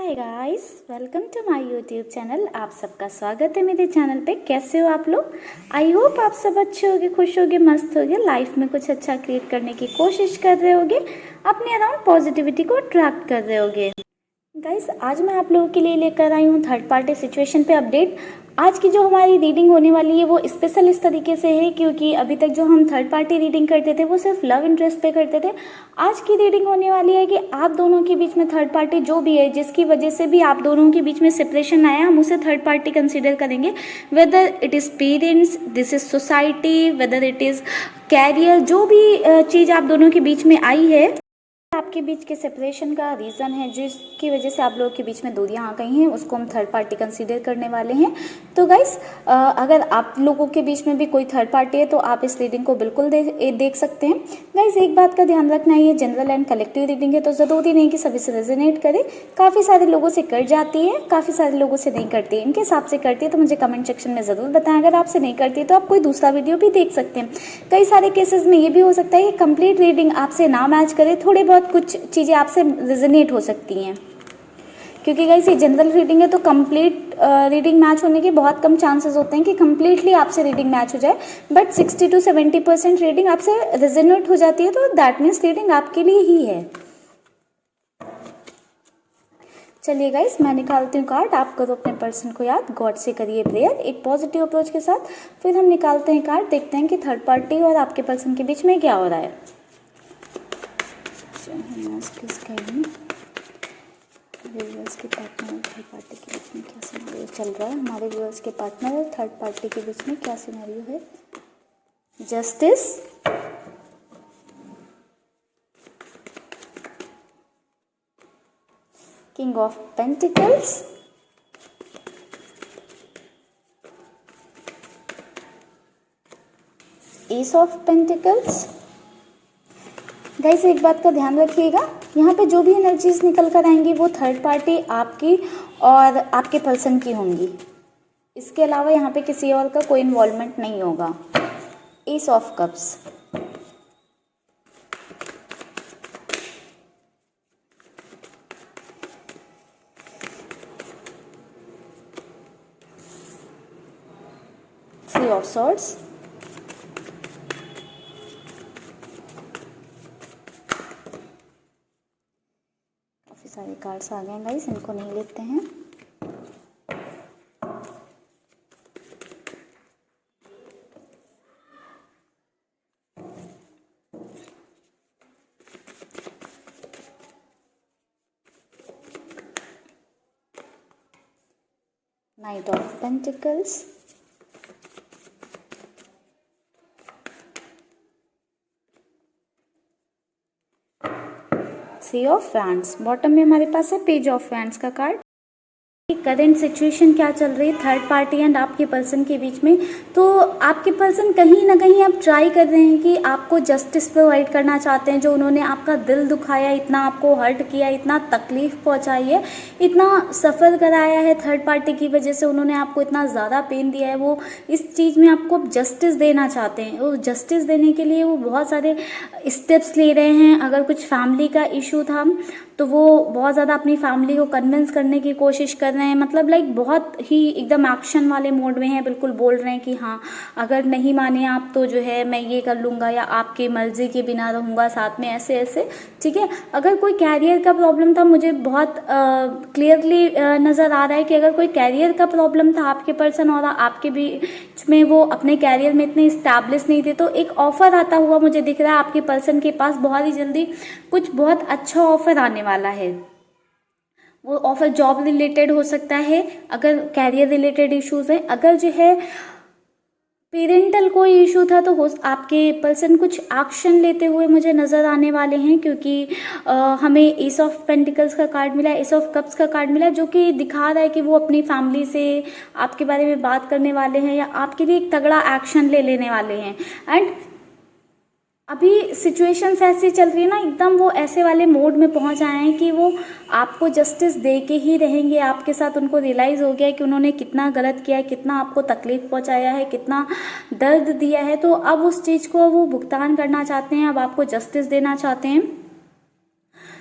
Hi guys, welcome to my YouTube channel. आप सबका स्वागत है मेरे चैनल पे। कैसे हो आप लोग? आई होप आप सब अच्छे होगे, खुश होगे, मस्त होगे, लाइफ में कुछ अच्छा क्रिएट करने की कोशिश कर रहे होगे, अपने अराउंड पॉजिटिविटी को अट्रैक्ट कर रहे होगे। गाइस, आज मैं आप लोगों के लिए लेकर आई हूँ थर्ड पार्टी सिचुएशन पे अपडेट। आज की जो हमारी रीडिंग होने वाली है वो स्पेशल इस तरीके से है क्योंकि अभी तक जो हम थर्ड पार्टी रीडिंग करते थे वो सिर्फ लव इंटरेस्ट पे करते थे। आज की रीडिंग होने वाली है कि आप दोनों के बीच में थर्ड पार्टी जो भी है, जिसकी वजह से भी आप दोनों के बीच में सेपरेशन आया, हम उसे थर्ड पार्टी कंसिडर करेंगे। Whether it is parents, this is society, whether it is career, जो भी चीज़ आप दोनों के बीच में आई है, आपके बीच के सेपरेशन का रीज़न है, जिसकी वजह से आप लोगों के बीच में दूरियां आ गई हैं, उसको हम थर्ड पार्टी कंसीडर करने वाले हैं। तो गाइस, अगर आप लोगों के बीच में भी कोई थर्ड पार्टी है तो आप इस रीडिंग को बिल्कुल देख सकते हैं। गाइस, एक बात का ध्यान रखना है, ये जनरल एंड कलेक्टिव रीडिंग है तो ज़रूरी नहीं कि सभी से रेजोनेट करे। काफ़ी सारे लोगों से कर जाती है, काफ़ी सारे लोगों से नहीं करती है। इनके हिसाब से करती है तो मुझे कमेंट सेक्शन में ज़रूर बताएं। अगर आपसे नहीं करती है तो आप कोई दूसरा वीडियो भी देख सकते हैं। कई सारे केसेस में ये भी हो सकता है कि कंप्लीट रीडिंग आपसे ना मैच करे, थोड़े बहुत कुछ चीज़ें आपसे रेजोनेट हो सकती हैं। क्योंकि गाइस, ये जनरल रीडिंग है तो कंप्लीट रीडिंग मैच होने के बहुत कम चांसेस होते हैं कि कंप्लीटली आपसे रीडिंग मैच हो जाए, बट 60 to 70% रीडिंग आपसे रेजोनेट हो जाती है, तो दैट मीन्स रीडिंग आपके लिए ही है। चलिए गाइस, मैं निकालती हूँ कार्ड। आप करो अपने पर्सन को याद, गॉड से करिए प्रेयर एक पॉजिटिव अप्रोच के साथ। फिर हम निकालते हैं कार्ड, देखते हैं कि थर्ड पार्टी और आपके पर्सन के बीच में क्या हो रहा है। व्यूअर्स के पार्टनर और थर्ड पार्टी के बीच में क्या सिनेरियो चल रहा है? हमारे व्यूअर्स के पार्टनर और थर्ड पार्टी के बीच में क्या सिनेरियो है? Justice, king of pentacles, S of pentacles. Guys, एक बात का ध्यान रखिएगा, यहाँ पे जो भी एनर्जीज निकल कर आएंगी वो थर्ड पार्टी आपकी और आपके पर्सन की होंगी। इसके अलावा यहाँ पे किसी और का कोई इन्वॉल्वमेंट नहीं होगा। S of cups, three of swords, काफी सारे कार्ड्स आ गए गाइस, इनको नहीं लेते हैं। Night of pentacles, three of wands. Bottom में हमारे पास है पेज ऑफ वैंड्स का कार्ड। करंट सिचुएशन क्या चल रही है थर्ड पार्टी एंड आपके पर्सन के बीच में? तो आपके पर्सन कहीं ना कहीं आप ट्राई कर रहे हैं कि आपको जस्टिस प्रोवाइड करना चाहते हैं। जो उन्होंने आपका दिल दुखाया, इतना आपको हर्ट किया, इतना तकलीफ पहुंचाई है, इतना सफ़र कराया है थर्ड पार्टी की वजह से, उन्होंने आपको इतना ज़्यादा पेन दिया है, वो इस चीज़ में आपको जस्टिस देना चाहते हैं। वो जस्टिस देने के लिए वो बहुत सारे स्टेप्स ले रहे हैं। अगर कुछ फैमिली का इशू था तो वो बहुत ज़्यादा अपनी फैमिली को कन्विंस करने की कोशिश कर रहे हैं। मतलब लाइक बहुत ही एकदम एक्शन वाले मोड में हैं, बिल्कुल बोल रहे हैं कि हाँ, अगर नहीं माने आप तो जो है मैं ये कर लूँगा या आपकी मर्जी के बिना रहूँगा साथ में, ऐसे ऐसे। ठीक है, अगर कोई कैरियर का प्रॉब्लम था, मुझे बहुत क्लियरली नज़र आ रहा है कि अगर कोई कैरियर का प्रॉब्लम था आपके पर्सन और आपके बीच में, वो अपने कैरियर में इतने इस्टेब्लिश नहीं थे, तो एक ऑफर आता हुआ मुझे दिख रहा है आपके पर्सन के पास। बहुत ही जल्दी कुछ बहुत अच्छा ऑफर आने वाला है। वो ऑफर जॉब रिलेटेड हो सकता है, अगर कैरियर रिलेटेड इश्यूज हैं। अगर जो है पेरेंटल कोई इशू था तो आपके पर्सन कुछ एक्शन लेते हुए मुझे नज़र आने वाले हैं, क्योंकि हमें एस ऑफ पेंटिकल्स का कार्ड मिला, एस ऑफ कप्स का कार्ड मिला, जो कि दिखा रहा है कि वो अपनी फैमिली से आपके बारे में बात करने वाले हैं या आपके लिए एक तगड़ा एक्शन ले लेने वाले हैं। एंड अभी सिचुएशंस ऐसी चल रही है ना, एकदम वो ऐसे वाले मोड में पहुंच आए हैं कि वो आपको जस्टिस दे के ही रहेंगे आपके साथ। उनको रियलाइज़ हो गया है कि उन्होंने कितना गलत किया है, कितना आपको तकलीफ पहुंचाया है, कितना दर्द दिया है, तो अब उस चीज़ को वो भुगतान करना चाहते हैं, अब आपको जस्टिस देना चाहते हैं।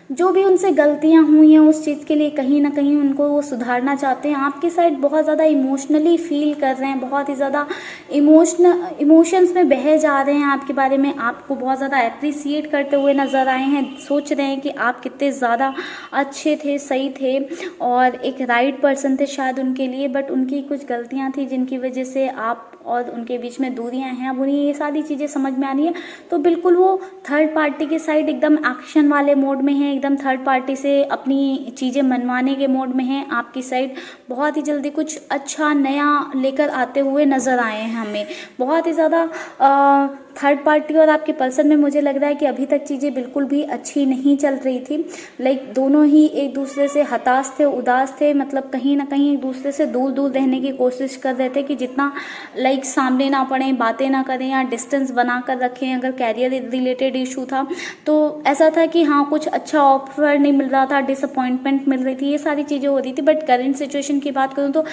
जो भी उनसे गलतियां हुई हैं उस चीज़ के लिए कहीं ना कहीं उनको वो सुधारना चाहते हैं। आपकी साइड बहुत ज़्यादा इमोशनली फील कर रहे हैं, बहुत ही ज़्यादा इमोशंस में बह जा रहे हैं आपके बारे में, आपको बहुत ज़्यादा अप्रिसिएट करते हुए नज़र आए हैं, सोच रहे हैं कि आप कितने ज़्यादा अच्छे थे, सही थे और एक राइट पर्सन थे शायद उनके लिए, बट उनकी कुछ गलतियां थी जिनकी वजह से आप और उनके बीच में दूरियां हैं। अब उन्हें ये सारी चीज़ें समझ में आनी है, तो बिल्कुल वो थर्ड पार्टी के साइड एकदम एक्शन वाले मोड में है, एकदम थर्ड पार्टी से अपनी चीज़ें मनवाने के मोड में है। आपकी साइड बहुत ही जल्दी कुछ अच्छा नया लेकर आते हुए नज़र आए हैं हमें, बहुत ही ज़्यादा। थर्ड पार्टी और आपके पर्सन में मुझे लग रहा है कि अभी तक चीज़ें बिल्कुल भी अच्छी नहीं चल रही थी। लाइक दोनों ही एक दूसरे से हताश थे, उदास थे, मतलब कहीं ना कहीं एक दूसरे से दूर दूर रहने की कोशिश कर रहे थे कि जितना लाइक सामने ना पड़े, बातें ना करें या डिस्टेंस बना कर रखें। अगर कैरियर रिलेटेड इशू था तो ऐसा था कि हाँ कुछ अच्छा ऑफर नहीं मिल रहा था, डिसअपॉइंटमेंट मिल रही थी, ये सारी चीज़ें हो रही थी। बट करेंट सिचुएशन की बात करूँ तो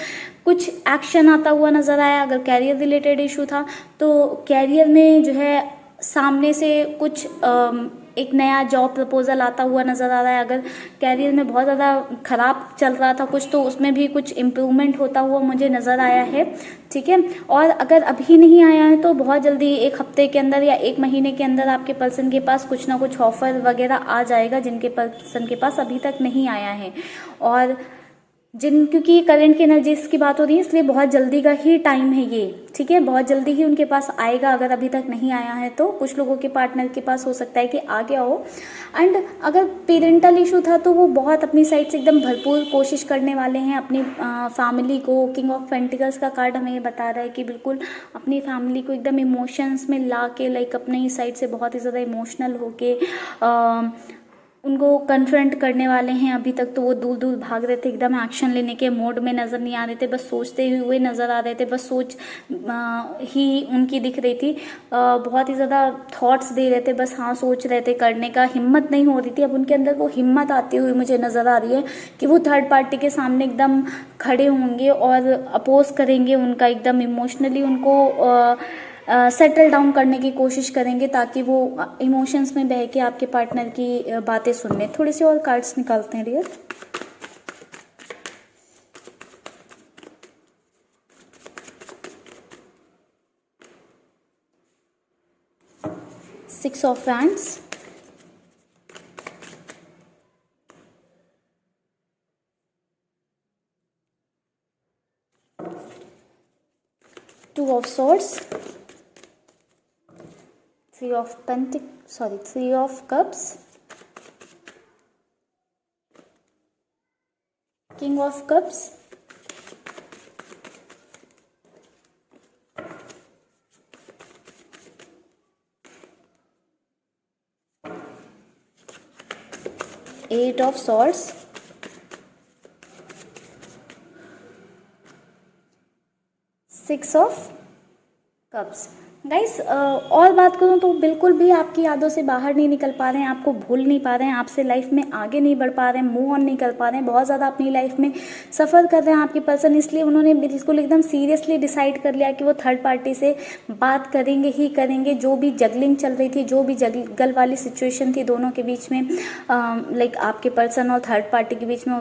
कुछ एक्शन आता हुआ नज़र आया। अगर कैरियर रिलेटेड इशू था तो कैरियर में जो है सामने से कुछ एक नया जॉब प्रपोजल आता हुआ नज़र आ रहा है। अगर कैरियर में बहुत ज़्यादा ख़राब चल रहा था कुछ, तो उसमें भी कुछ इम्प्रूवमेंट होता हुआ मुझे नज़र आया है, ठीक है। और अगर अभी नहीं आया है तो बहुत जल्दी एक हफ्ते के अंदर या एक महीने के अंदर आपके पर्सन के पास कुछ ना कुछ ऑफर वगैरह आ जाएगा जिनके पर्सन के पास अभी तक नहीं आया है। और क्योंकि करंट की एनर्जीज की बात हो रही है इसलिए बहुत जल्दी का ही टाइम है ये, ठीक है, बहुत जल्दी ही उनके पास आएगा। अगर अभी तक नहीं आया है तो कुछ लोगों के पार्टनर के पास हो सकता है कि आ गया हो। एंड अगर पेरेंटल इशू था तो वो बहुत अपनी साइड से एकदम भरपूर कोशिश करने वाले हैं अपनी फैमिली को। किंग ऑफ पेंटिकल्स का कार्ड हमें ये बता रहा है कि बिल्कुल अपनी फैमिली को एकदम इमोशंस में ला के, लाइक अपनी साइड से बहुत ही ज़्यादा इमोशनल होके उनको कन्फ्रंट करने वाले हैं। अभी तक तो वो दूर दूर भाग रहे थे, एकदम एक्शन लेने के मोड में नज़र नहीं आ रहे थे, बस सोचते हुए नज़र आ रहे थे, बस सोच ही उनकी दिख रही थी। बहुत ही ज़्यादा थॉट्स दे रहे थे, बस हाँ सोच रहे थे, करने का हिम्मत नहीं हो रही थी। अब उनके अंदर वो हिम्मत आती हुई मुझे नज़र आ रही है कि वो थर्ड पार्टी के सामने एकदम खड़े होंगे और अपोज करेंगे उनका, एकदम इमोशनली उनको सेटल डाउन करने की कोशिश करेंगे ताकि वो इमोशंस में बह के आपके पार्टनर की बातें सुन लें। थोड़ी सी और कार्ड्स निकालते हैं dear. Six of wands, two of swords, three of cups, king of cups, eight of swords, six of cups. Guys और बात करूँ तो बिल्कुल भी आपकी यादों से बाहर नहीं निकल पा रहे हैं, आपको भूल नहीं पा रहे हैं, आपसे लाइफ में आगे नहीं बढ़ पा रहे हैं, मूव ऑन नहीं कर पा रहे हैं, बहुत ज़्यादा अपनी लाइफ में सफ़र कर रहे हैं आपके पर्सन। इसलिए उन्होंने बिल्कुल एकदम सीरियसली डिसाइड कर लिया कि वो थर्ड पार्टी से बात करेंगे ही करेंगे। जो भी जगलिंग चल रही थी, जो भी जगल वाली सिचुएशन थी दोनों के बीच में, लाइक आपके पर्सन और थर्ड पार्टी के बीच में,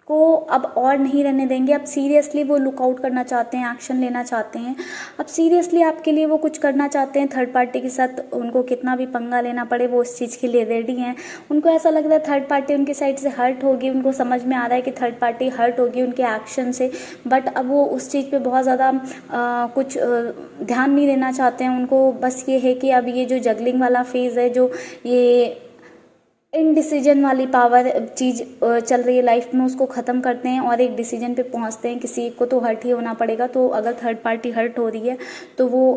को अब और नहीं रहने देंगे। अब सीरियसली वो लुकआउट करना चाहते हैं, एक्शन लेना चाहते हैं। अब सीरियसली आपके लिए वो कुछ करना चाहते हैं थर्ड पार्टी के साथ, उनको कितना भी पंगा लेना पड़े वो उस चीज़ के लिए रेडी हैं। उनको ऐसा लग रहा है थर्ड पार्टी उनकी साइड से हर्ट होगी, उनको समझ में आ रहा है कि थर्ड पार्टी हर्ट होगी उनके एक्शन से, बट अब वो उस चीज़ पे बहुत ज़्यादा कुछ ध्यान नहीं देना चाहते हैं। उनको बस ये है कि अब ये जो जगलिंग वाला फेज़ है, जो ये इनडिसीजन वाली पावर चीज़ चल रही है लाइफ में, उसको ख़त्म करते हैं और एक डिसीजन पे पहुंचते हैं। किसी को तो हर्ट ही होना पड़ेगा, तो अगर थर्ड पार्टी हर्ट हो रही है तो वो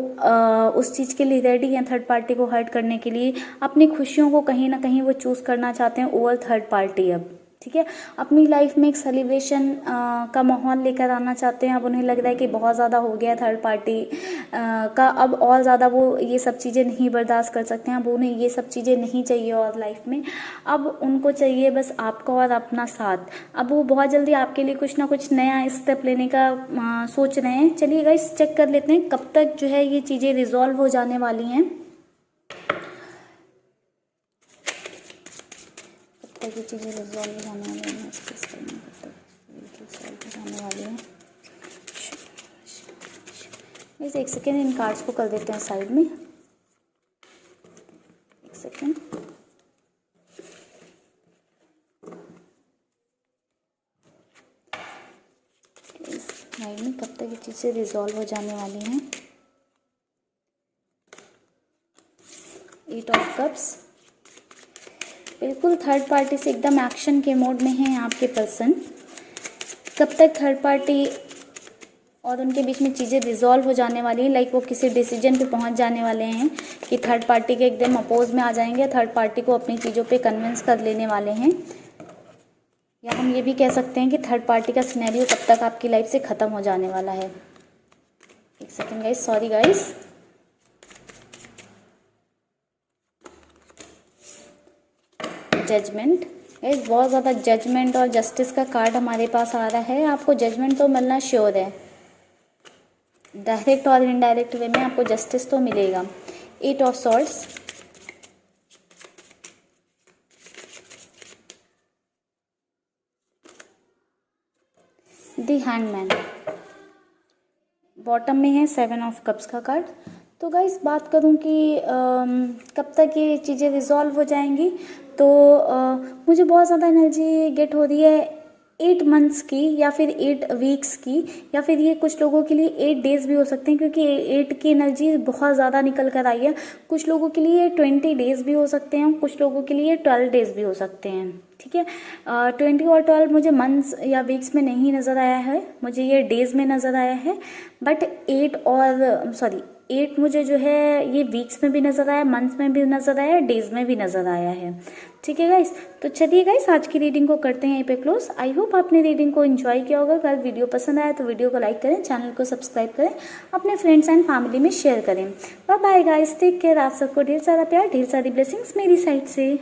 उस चीज़ के लिए रेडी हैं, थर्ड पार्टी को हर्ट करने के लिए। अपनी खुशियों को कहीं ना कहीं वो चूज़ करना चाहते हैं ओवर थर्ड पार्टी अब, ठीक है। अपनी लाइफ में एक सेलिब्रेशन का माहौल लेकर आना चाहते हैं। अब उन्हें लग रहा है कि बहुत ज़्यादा हो गया थर्ड पार्टी का, अब और ज़्यादा वो ये सब चीज़ें नहीं बर्दाश्त कर सकते हैं। अब उन्हें ये सब चीज़ें नहीं चाहिए और लाइफ में अब उनको चाहिए बस आपका और अपना साथ। अब वो बहुत जल्दी आपके लिए कुछ ना कुछ नया स्टेप लेने का सोच रहे हैं। चलिए गाइस चेक कर लेते हैं कब तक जो है ये चीज़ें रिजॉल्व हो जाने वाली हैं, तक ये चीज़ें रिजॉल्व हो जाने वाली हैं, स्पेस करना कब तक सॉल्व हो जाने वाली हैं। प्लीज़ एक सेकेंड, इन कार्ड्स को कर देते हैं साइड में, एक सेकेंड। प्लीज़ साइड में कब तक ये चीज़ें रिजॉल्व हो जाने वाली हैं। 8 ऑफ कप्स, बिल्कुल थर्ड पार्टी से एकदम एक्शन के मोड में हैं आपके पर्सन। कब तक थर्ड पार्टी और उनके बीच में चीज़ें रिजॉल्व हो जाने वाली हैं, लाइक वो किसी डिसीजन पे पहुंच जाने वाले हैं कि थर्ड पार्टी के एकदम अपोज में आ जाएंगे, थर्ड पार्टी को अपनी चीज़ों पे कन्विंस कर लेने वाले हैं। या हम ये भी कह सकते हैं कि थर्ड पार्टी का सिनेरियो कब तक आपकी लाइफ से ख़त्म हो जाने वाला है। एक second guys, sorry guys. Judgement guys, बहुत ज़्यादा जजमेंट और जस्टिस का कार्ड हमारे पास आ रहा है। आपको जजमेंट तो मिलना श्योर है, डायरेक्ट और इनडायरेक्ट वे में आपको जस्टिस तो मिलेगा। 8 of swords, the hangman, bottom में है 7 ऑफ कप्स का कार्ड। तो गाइस बात करूं कि कब तक ये चीज़ें रिजॉल्व हो जाएंगी, तो मुझे बहुत ज़्यादा एनर्जी गेट हो रही है 8 मंथ्स की, या फिर 8 वीक्स की, या फिर ये कुछ लोगों के लिए 8 डेज़ भी हो सकते हैं, क्योंकि 8 की एनर्जी बहुत ज़्यादा निकल कर आई है। कुछ लोगों के लिए 20 डेज़ भी हो सकते हैं, कुछ लोगों के लिए 12 डेज़ भी हो सकते हैं। ठीक है, 20 और 12 मुझे मंथ्स या वीक्स में नहीं नज़र आया है, मुझे ये डेज़ में नज़र आया है। बट 8 मुझे जो है ये वीक्स में भी नज़र आया, मंथ्स में भी नज़र आया, डेज़ में भी नज़र आया है। ठीक है गाइस, तो चलिए गाइस आज की रीडिंग को करते हैं यहीं पे क्लोज। आई होप आपने रीडिंग को एंजॉय किया होगा। अगर वीडियो पसंद आया तो वीडियो को लाइक करें, चैनल को सब्सक्राइब करें, अपने फ्रेंड्स एंड फैमिली में शेयर करें। Bye bye guys, take care. आप सबको ढेर सारा प्यार, ढेर सारी ब्लेसिंग्स मेरी साइड से।